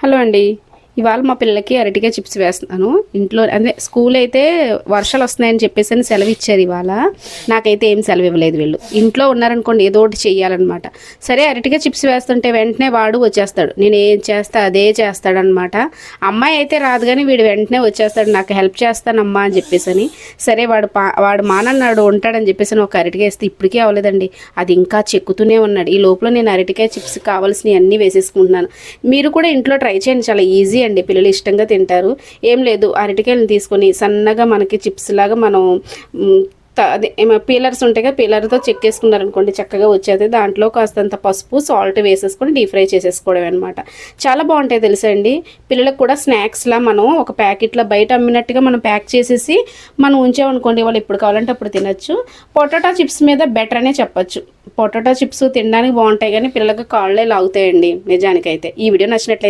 Hello అండి. ఇవాళ మా పిల్లలకి అరటికాయ చిప్స్ వేస్తున్నాను. ఇంట్లో అదే స్కూల్ అయితే వర్షాలు వస్తున్నాయని చెప్పేసి సెలవు ఇచ్చారు ఇవాళ. నాకైతే ఏం సెలవు ఇవ్వలేదు వీళ్ళు. ఇంట్లో ఉన్నారనుకోండి ఏదో ఒకటి చెయ్యాలన్నమాట. సరే అరటికాయ చిప్స్ వేస్తుంటే వెంటనే వాడు వచ్చేస్తాడు. నేను ఏం చేస్తా అదే చేస్తాడనమాట. అమ్మాయి అయితే రాదు కానీ వీడు వెంటనే వచ్చేస్తాడు, నాకు హెల్ప్ చేస్తానమ్మా అని చెప్పేసి. సరే వాడు మానన్నాడు ఉంటాడని చెప్పేసి ఒక అరటికాయ వేస్తే ఇప్పటికీ అవ్వలేదండి. అది ఇంకా చెక్కుతూనే ఉన్నాడు. ఈ లోపల నేను అరటికాయ చిప్స్ కావాల్సినవి అన్నీ వేసేసుకుంటున్నాను. మీరు కూడా ఇంట్లో ట్రై చేయండి, చాలా ఈజీ అండి, పిల్లలు ఇష్టంగా తింటారు. ఏం లేదు, అరటికాయలను తీసుకొని సన్నగా మనకి చిప్స్ లాగా మనం అదే పీలర్స్ ఉంటాయి కదా, పీలర్తో చెక్కేసుకున్నారనుకోండి చక్కగా వచ్చేది. దాంట్లో కాస్తంత పసుపు సాల్ట్ వేసేసుకొని డీప్ ఫ్రై చేసేసుకోవడం అనమాట. చాలా బాగుంటాయి తెలుసా అండి. పిల్లలకు కూడా స్నాక్స్లా మనం ఒక ప్యాకెట్లో బయట అమ్మినట్టుగా మనం ప్యాక్ చేసేసి మనం ఉంచామనుకోండి, వాళ్ళు ఎప్పుడు కావాలంటే అప్పుడు తినచ్చు. పొటాటో చిప్స్ మీద బెటర్ అనే చెప్పచ్చు. పొటాటో చిప్స్ తినడానికి బాగుంటాయి కానీ పిల్లలకు కాళ్ళే లాగుతాయండి నిజానికైతే. ఈ వీడియో నచ్చినట్లయితే